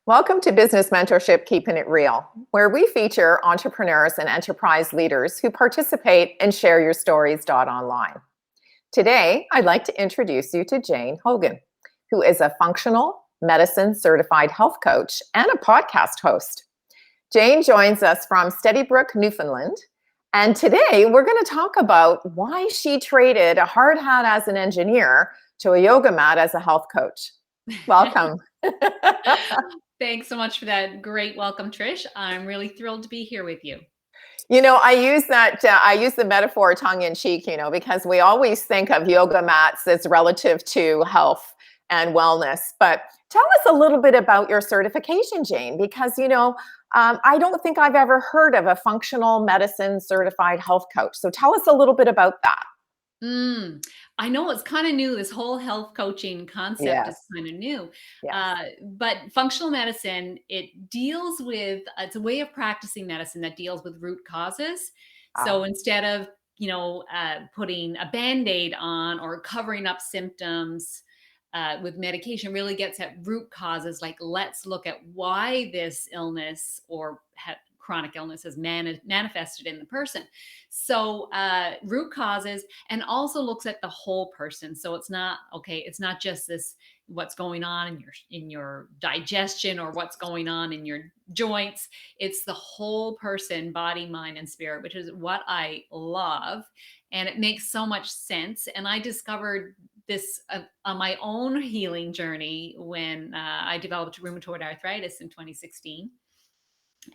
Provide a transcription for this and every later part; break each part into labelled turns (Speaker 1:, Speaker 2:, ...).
Speaker 1: Welcome to Business Mentorship, Keeping It Real, where we feature entrepreneurs and enterprise leaders who participate and share your stories online. Today, I'd like to introduce you to Jane Hogan, who is a functional medicine certified health coach and a podcast host. Jane joins us from Steady Brook, Newfoundland. And today, we're going to talk about why she traded a hard hat as an engineer to a yoga mat as a health coach. Welcome.
Speaker 2: Thanks so much for that great welcome, Trish. I'm really thrilled to be here with you.
Speaker 1: You know, I use the metaphor tongue in cheek, because we always think of yoga mats as relative to health and wellness. But tell us a little bit about your certification, Jane, because, I don't think I've ever heard of a functional medicine certified health coach. So tell us a little bit about that.
Speaker 2: I know it's kind of new. This whole health coaching concept is
Speaker 1: Yes.
Speaker 2: kind of new.
Speaker 1: Yes.
Speaker 2: But functional medicine, it deals with, it's a way of practicing medicine that deals with root causes. So
Speaker 1: Ah,
Speaker 2: instead of, putting a Band-Aid on or covering up symptoms with medication, really gets at root causes. Like, let's look at why this illness or chronic illness has manifested in the person. So root causes, and also looks at the whole person. So it's not it's not just this what's going on in your digestion or what's going on in your joints. It's the whole person, body, mind, and spirit, which is what I love. And it makes so much sense. And I discovered this on my own healing journey when I developed rheumatoid arthritis in 2016,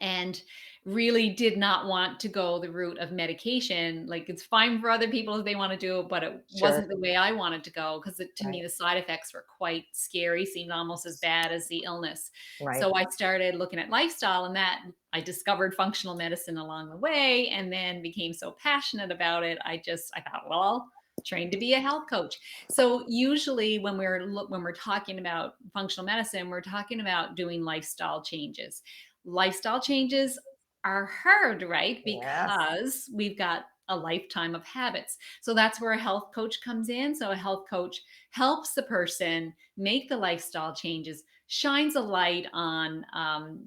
Speaker 2: and really did not want to go the route of medication. Like, it's fine for other people if they want to do it, but it
Speaker 1: sure.
Speaker 2: wasn't the way I wanted to go, because to
Speaker 1: Right.
Speaker 2: me the side effects were quite scary, seemed almost as bad as the illness.
Speaker 1: Right.
Speaker 2: So I started looking at lifestyle, and that I discovered functional medicine along the way, and then became so passionate about it. I thought, well, I'll train to be a health coach. So usually when we're talking about functional medicine, we're talking about doing lifestyle changes are hard, right?
Speaker 1: Yes.
Speaker 2: Because we've got a lifetime of habits. So that's where a health coach comes in. So a health coach helps the person make the lifestyle changes, shines a light on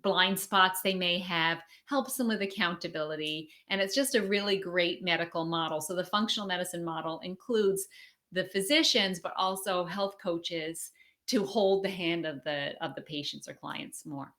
Speaker 2: blind spots they may have, helps them with accountability. And it's just a really great medical model. So the functional medicine model includes the physicians, but also health coaches to hold the hand of the patients or clients more.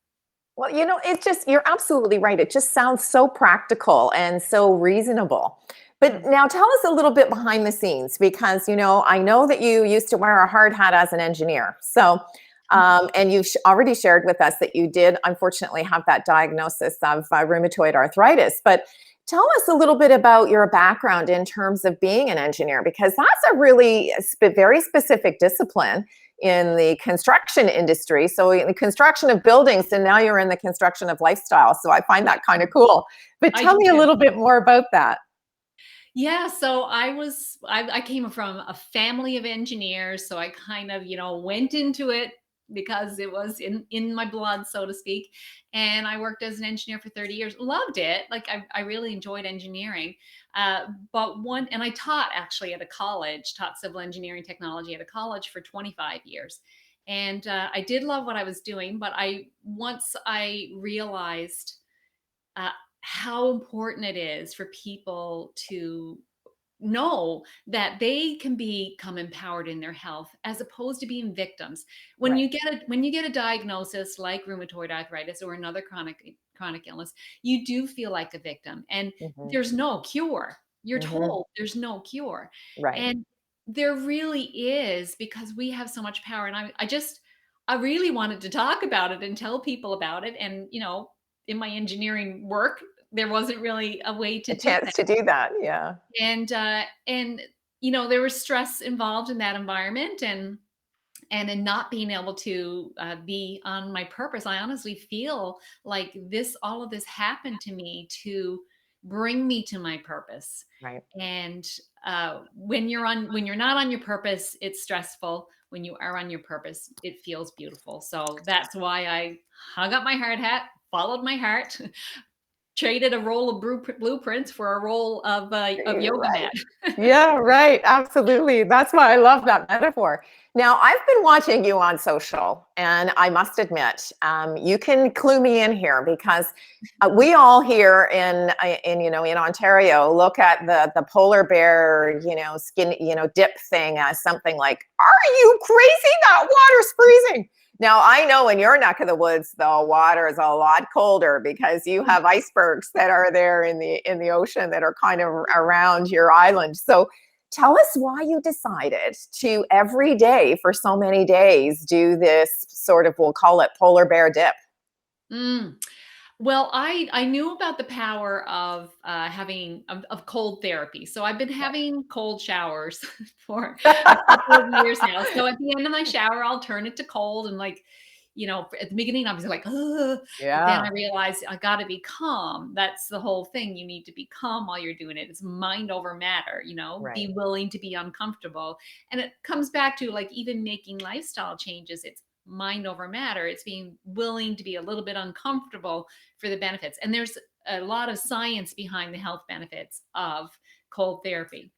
Speaker 1: Well, you're absolutely right. It just sounds so practical and so reasonable. But
Speaker 2: Hmm.
Speaker 1: now tell us a little bit behind the scenes because, I know that you used to wear a hard hat as an engineer. So, and you've already shared with us that you did unfortunately have that diagnosis of rheumatoid arthritis. But tell us a little bit about your background in terms of being an engineer, because that's a really very specific discipline in the construction industry. So in the construction of buildings, and now you're in the construction of lifestyle. So I find that kind of cool. But
Speaker 2: I
Speaker 1: tell
Speaker 2: do
Speaker 1: me a
Speaker 2: too.
Speaker 1: little bit more about that.
Speaker 2: Yeah, so I came from a family of engineers, so I kind of, went into it because it was in my blood, so to speak. And I worked as an engineer for 30 years. Loved it. Like, I really enjoyed engineering. And I taught actually at a college, taught civil engineering technology at a college for 25 years. And I did love what I was doing, but once I realized uh, how important it is for people to know that they can become empowered in their health as opposed to being victims. When
Speaker 1: Right.
Speaker 2: you get a diagnosis like rheumatoid arthritis or another chronic illness, you do feel like a victim, and
Speaker 1: Hmm.
Speaker 2: there's no cure. You're
Speaker 1: Hmm.
Speaker 2: told there's no cure.
Speaker 1: Right.
Speaker 2: And there really is, because we have so much power. And I really wanted to talk about it and tell people about it. And in my engineering work, there wasn't really a way to
Speaker 1: A
Speaker 2: do
Speaker 1: chance
Speaker 2: that.
Speaker 1: to do that. Yeah.
Speaker 2: And there was stress involved in that environment, and in not being able to be on my purpose. I honestly feel like all of this happened to me to bring me to my purpose.
Speaker 1: Right.
Speaker 2: And when you're not on your purpose, it's stressful. When you are on your purpose, it feels beautiful. So that's why I hung up my hard hat, followed my heart, traded a roll of blueprints for a roll of
Speaker 1: You're
Speaker 2: yoga
Speaker 1: right.
Speaker 2: mat.
Speaker 1: Yeah, right. Absolutely. That's why I love that metaphor. Now, I've been watching you on social, and I must admit, you can clue me in here because we all here in in Ontario look at the polar bear skin dip thing as something like, "Are you crazy? That water's freezing." Now, I know in your neck of the woods, the water is a lot colder because you have icebergs that are there in the ocean that are kind of around your island. So tell us why you decided to every day for so many days do this sort of, we'll call it polar bear dip.
Speaker 2: Mm. Well, I knew about the power of having of cold therapy. So I've been having cold showers for a couple of years now. So at the end of my shower, I'll turn it to cold and like, at the beginning I was like, ugh, but then I
Speaker 1: Yeah,
Speaker 2: realized I got to be calm. That's the whole thing. You need to be calm while you're doing it. It's mind over matter,
Speaker 1: right.
Speaker 2: be willing to be uncomfortable. And it comes back to like even making lifestyle changes. It's mind over matter. It's being willing to be a little bit uncomfortable for the benefits. And there's a lot of science behind the health benefits of cold therapy.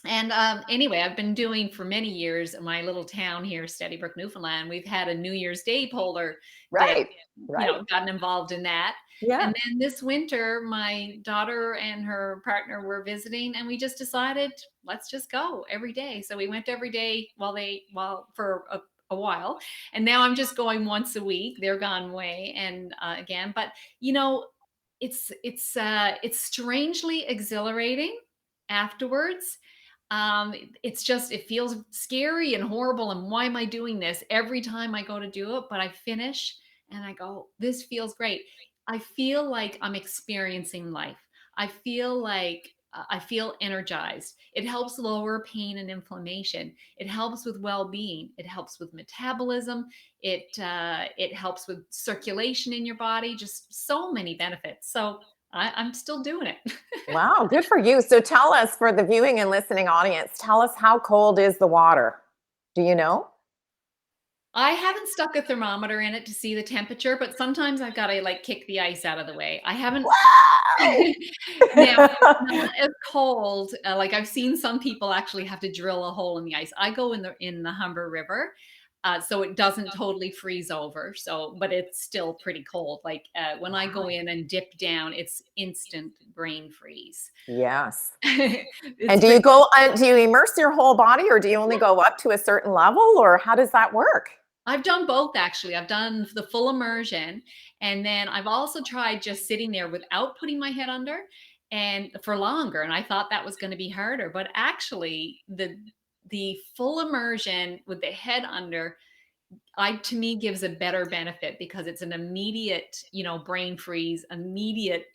Speaker 2: And anyway, I've been doing for many years in my little town here, Steady Brook, Newfoundland. We've had a New Year's Day polar dip,
Speaker 1: Right. Right.
Speaker 2: gotten involved in that.
Speaker 1: Yeah.
Speaker 2: And then this winter, my daughter and her partner were visiting, and we just decided, let's just go every day. So we went every day while for a while, and now I'm just going once a week. They're gone away, and again, but you know, it's strangely exhilarating afterwards. It's just it feels scary and horrible, and why am I doing this every time I go to do it? But I finish and I go, this feels great. I feel like I'm experiencing life. I feel energized. It helps lower pain and inflammation. It helps with well-being. It helps with metabolism. It helps with circulation in your body. Just so many benefits. So I'm still doing it.
Speaker 1: Wow, good for you. So tell us, for the viewing and listening audience, tell us, how cold is the water? Do you know?
Speaker 2: I haven't stuck a thermometer in it to see the temperature, but sometimes I've gotta, like, kick the ice out of the way. I haven't
Speaker 1: Wow.
Speaker 2: now, it's not as cold, like, I've seen some people actually have to drill a hole in the ice. I go in the Humber River, so it doesn't totally freeze over, so but it's still pretty cold. Like, when I go
Speaker 1: Wow.
Speaker 2: in and dip down, it's instant brain freeze.
Speaker 1: Yes.
Speaker 2: It's
Speaker 1: And do you
Speaker 2: pretty
Speaker 1: go, do you immerse your whole body, or do you only go up to a certain level, or how does that work?
Speaker 2: I've done both actually. I've done the full immersion, and then I've also tried just sitting there without putting my head under and for longer, and I thought that was gonna be harder, but actually the full immersion with the head under, I to me gives a better benefit because it's an immediate, brain freeze, immediate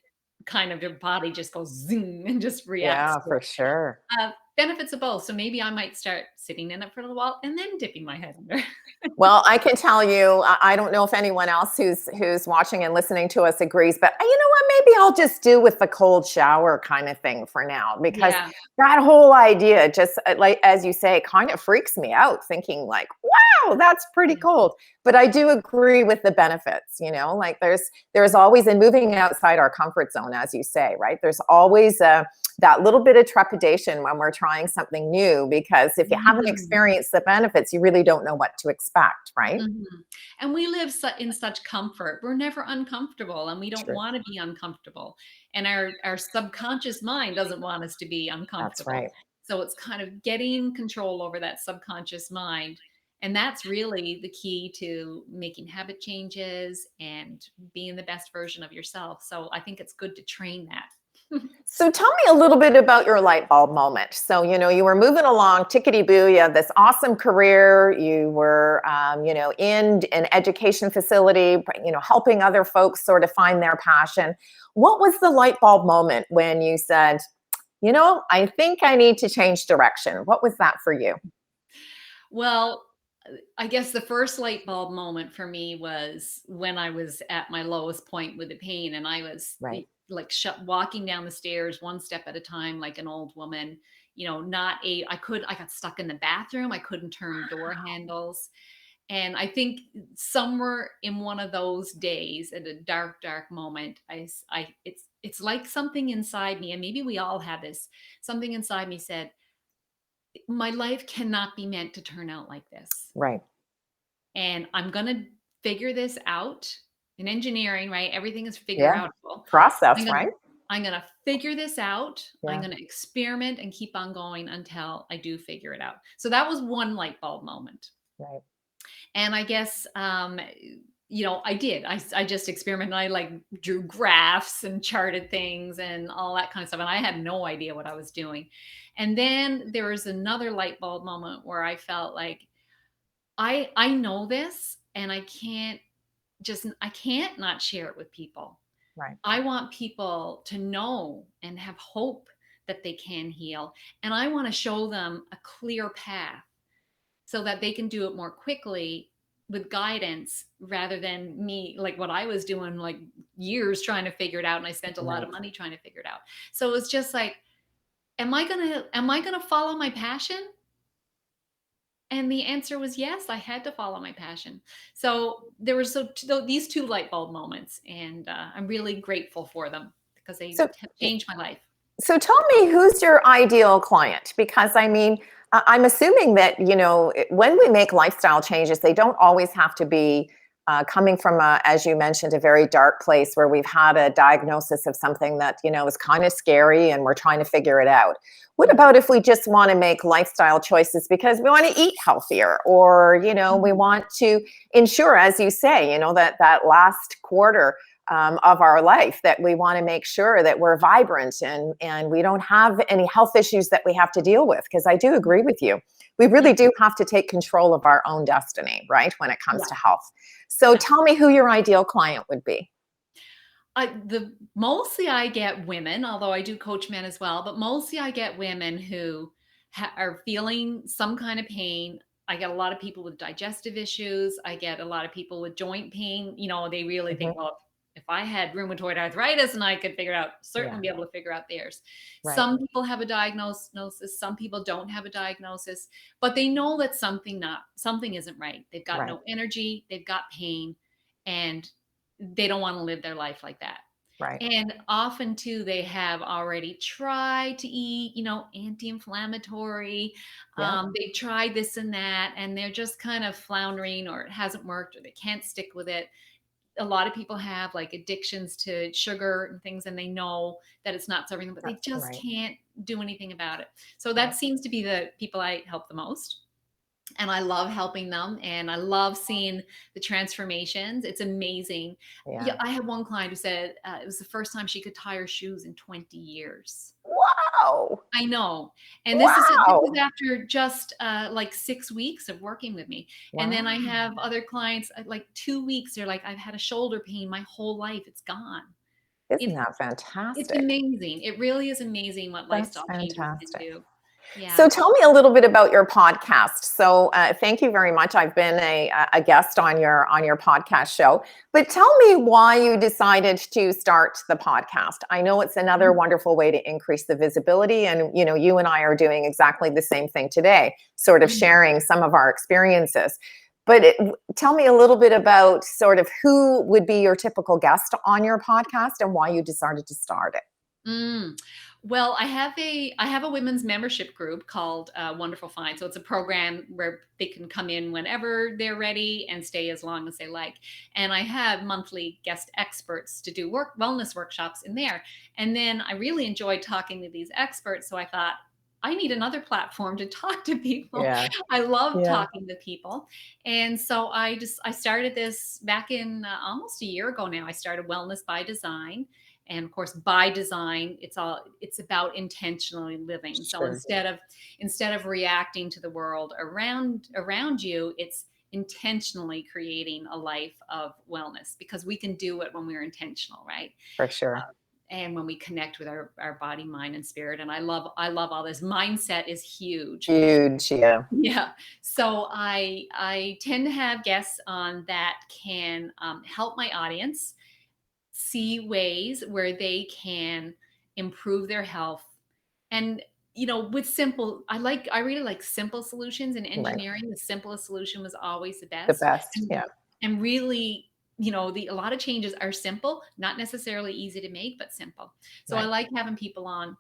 Speaker 2: kind of your body just goes zing and just reacts
Speaker 1: Yeah,
Speaker 2: to
Speaker 1: for
Speaker 2: it.
Speaker 1: sure.
Speaker 2: Benefits of both, so maybe I might start sitting in it for a little while and then dipping my head under.
Speaker 1: Well, I can tell you, I don't know if anyone else who's watching and listening to us agrees, but you know what? Maybe I'll just do with the cold shower kind of thing for now, because
Speaker 2: Yeah.
Speaker 1: that whole idea just, like as you say, kind of freaks me out. Thinking like, wow, that's pretty
Speaker 2: Yeah.
Speaker 1: cold. But I do agree with the benefits. Like there's always, in moving outside our comfort zone, as you say, right? There's always that little bit of trepidation when we're trying something new, because if you haven't
Speaker 2: Mhm.
Speaker 1: experienced the benefits, you really don't know what to expect, right?
Speaker 2: Mhm. And we live in such comfort. We're never uncomfortable, and we don't
Speaker 1: True.
Speaker 2: wanna be uncomfortable. And our subconscious mind doesn't want us to be
Speaker 1: That's
Speaker 2: uncomfortable.
Speaker 1: right.
Speaker 2: So it's kind of getting control over that subconscious mind, and that's really the key to making habit changes and being the best version of yourself. So I think it's good to train that.
Speaker 1: So tell me a little bit about your light bulb moment. So, you were moving along, tickety boo, you had this awesome career. You were, in an education facility, helping other folks sort of find their passion. What was the light bulb moment when you said, I think I need to change direction? What was that for you?
Speaker 2: Well, I guess the first light bulb moment for me was when I was at my lowest point with the pain, and I was
Speaker 1: Right.
Speaker 2: like walking down the stairs one step at a time, like an old woman. Not a. I got stuck in the bathroom. I couldn't turn door handles, and I think somewhere in one of those days, at a dark, dark moment, it's like something inside me, and maybe we all have this. Something inside me said, my life cannot be meant to turn out like this.
Speaker 1: Right.
Speaker 2: And I'm going to figure this out in engineering, right? Everything is figure
Speaker 1: Yeah.
Speaker 2: outable. I'm
Speaker 1: Process,
Speaker 2: going to
Speaker 1: right?
Speaker 2: I'm going to figure this out. I'm
Speaker 1: Yeah.
Speaker 2: going to experiment and keep on going until I do figure it out. So that was one light bulb moment.
Speaker 1: Right.
Speaker 2: And I guess, I did. I just experimented. I like drew graphs and charted things and all that kind of stuff. And I had no idea what I was doing. And then there was another light bulb moment where I felt like I know this and I can't not share it with people.
Speaker 1: Right.
Speaker 2: I want people to know and have hope that they can heal. And I want to show them a clear path so that they can do it more quickly with guidance rather than me, like what I was doing, like years trying to figure it out. And I spent a lot
Speaker 1: Right.
Speaker 2: of money trying to figure it out. So it was just like, am I gonna follow my passion? And the answer was yes, I had to follow my passion. So there were these two light bulb moments, and I'm really grateful for them because they
Speaker 1: So,
Speaker 2: have changed my life.
Speaker 1: so tell me, who's your ideal client? Because I mean, I'm assuming that, when we make lifestyle changes, they don't always have to be coming from, as you mentioned, a very dark place where we've had a diagnosis of something that, is kind of scary and we're trying to figure it out. What
Speaker 2: Mhm.
Speaker 1: about if we just want to make lifestyle choices because we want to eat healthier, or, we
Speaker 2: Mhm.
Speaker 1: want to ensure, as you say, that last quarter of our life, that we want to make sure that we're vibrant and we don't have any health issues that we have to deal with? Because I do agree with you. We really
Speaker 2: Yeah,
Speaker 1: do have to take control of our own destiny, right, when it comes
Speaker 2: yeah,
Speaker 1: to health. So
Speaker 2: yeah.
Speaker 1: tell me who your ideal client would be.
Speaker 2: The mostly I get women, although I do coach men as well, but mostly I get women who are feeling some kind of pain. I get a lot of people with digestive issues. I get a lot of people with joint pain. They really
Speaker 1: Hmm.
Speaker 2: think, well, if I had rheumatoid arthritis and I could figure it out, certainly
Speaker 1: Yeah,
Speaker 2: be able to figure out theirs.
Speaker 1: right,
Speaker 2: Some people have a diagnosis, some people don't have a diagnosis, but they know that something isn't right. They've got
Speaker 1: right,
Speaker 2: no energy, they've got pain, and they don't want to live their life like that.
Speaker 1: right.
Speaker 2: And often too, they have already tried to eat, anti-inflammatory.
Speaker 1: Yeah,
Speaker 2: They've tried this and that, and they're just kind of floundering, or it hasn't worked, or they can't stick with it. A lot of people have like addictions to sugar and things, and they know that it's not serving them, but they just
Speaker 1: right,
Speaker 2: can't do anything about it. So
Speaker 1: right.
Speaker 2: that seems to be the people I help the most, and I love helping them, and I love seeing the transformations. It's amazing. Yeah,
Speaker 1: Yeah.
Speaker 2: I had one client who said it was the first time she could tie her shoes in 20 years.
Speaker 1: Wow.
Speaker 2: I know. And this is
Speaker 1: Wow.
Speaker 2: after just like 6 weeks of working with me. And then I
Speaker 1: Wow.
Speaker 2: have other clients like 2 weeks. They're like, I've had a shoulder pain my whole life. It's gone.
Speaker 1: Isn't
Speaker 2: It's
Speaker 1: that
Speaker 2: it's
Speaker 1: fantastic?
Speaker 2: amazing. It really is amazing what
Speaker 1: That's
Speaker 2: lifestyle changes can
Speaker 1: fantastic.
Speaker 2: do. Yeah.
Speaker 1: So tell me a little bit about your podcast. So thank you very much. I've been a guest on your podcast show, but tell me why you decided to start the podcast. I know it's another wonderful way to increase the visibility, and you and I are doing exactly the same thing today, sort of
Speaker 2: Mhm.
Speaker 1: sharing some of our experiences. But tell me a little bit about sort of who would be your typical guest on your podcast and why you decided to start it.
Speaker 2: Mm. Well, I have a women's membership group called Wonderful Find. So it's a program where they can come in whenever they're ready and stay as long as they like. And I have monthly guest experts to do wellness workshops in there. And then I really enjoyed talking to these experts, so I thought I need another platform to talk to people.
Speaker 1: Yeah.
Speaker 2: I love
Speaker 1: Yeah.
Speaker 2: talking to people. And so I started this back in almost a year ago now. I started Wellness by Design, and of course by design it's about intentionally living. So
Speaker 1: Sure.
Speaker 2: instead of reacting to the world around you, it's intentionally creating a life of wellness, because we can do it when we're intentional, right?
Speaker 1: For sure.
Speaker 2: And when we connect with our body, mind, and spirit. And I love all this. Mindset is huge.
Speaker 1: Huge. Yeah.
Speaker 2: Yeah. So I tend to have guests on that can help my audience see ways where they can improve their health. And with simple, I really like simple solutions. In
Speaker 1: Right.
Speaker 2: engineering, the simplest solution was always the
Speaker 1: The
Speaker 2: best.
Speaker 1: best.
Speaker 2: and
Speaker 1: Yeah.
Speaker 2: and really, a lot of changes are simple, not necessarily easy to make, but simple. So I
Speaker 1: Right.
Speaker 2: like having people on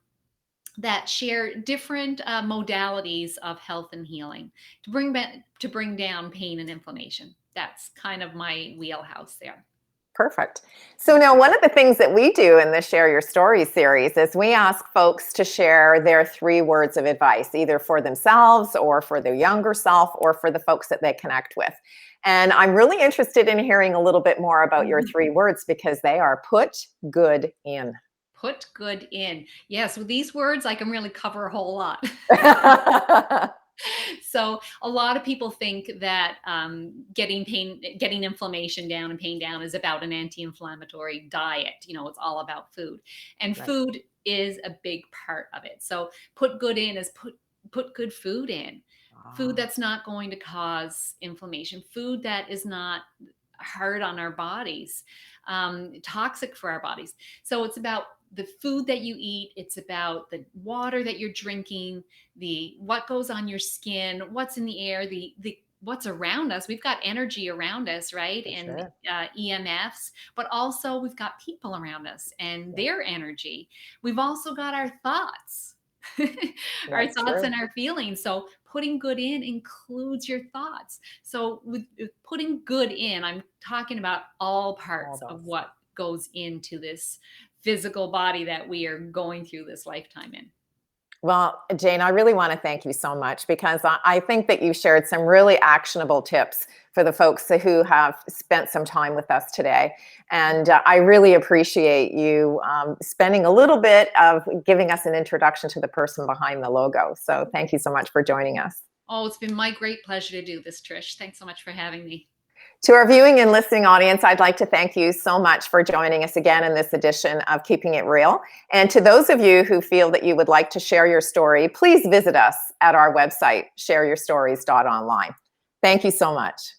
Speaker 2: that share different modalities of health and healing to bring down pain and inflammation. That's kind of my wheelhouse there.
Speaker 1: Perfect. So now one of the things that we do in the Share Your Story series is we ask folks to share their 3 words of advice, either for themselves or for their younger self or for the folks that they connect with. And I'm really interested in hearing a little bit more about your 3 words because they are put good in.
Speaker 2: Put good in. Yes, with these words, I can really cover a whole lot. So a lot of people think that getting inflammation down and pain down is about an anti-inflammatory diet. You know, it's all about food, and
Speaker 1: Right.
Speaker 2: food is a big part of it. So put good in is put good food in, food
Speaker 1: Ah,
Speaker 2: that's not going to cause inflammation, food that is not hard on our bodies, toxic for our bodies. So it's about the food that you eat. It's about the water that you're drinking, the what goes on your skin, what's in the air, the what's around us. We've got energy around us, right?
Speaker 1: for
Speaker 2: And
Speaker 1: sure.
Speaker 2: EMFs, but also we've got people around us and
Speaker 1: Yeah,
Speaker 2: their energy. We've also got our thoughts. Our
Speaker 1: that's
Speaker 2: thoughts
Speaker 1: true.
Speaker 2: and our feelings. So putting good in includes your thoughts. So with putting good in, I'm talking about all
Speaker 1: All
Speaker 2: parts of
Speaker 1: those.
Speaker 2: what goes into this physical body that we are going through this lifetime in.
Speaker 1: Well, Jane, I really want to thank you so much because I think that you shared some really actionable tips for the folks who have spent some time with us today. And I really appreciate you spending a little bit of giving us an introduction to the person behind the logo. So thank you so much for joining us.
Speaker 2: Oh, it's been my great pleasure to do this, Trish. Thanks so much for having me.
Speaker 1: To our viewing and listening audience, I'd like to thank you so much for joining us again in this edition of Keeping It Real. And to those of you who feel that you would like to share your story, please visit us at our website, shareyourstories.online. Thank you so much.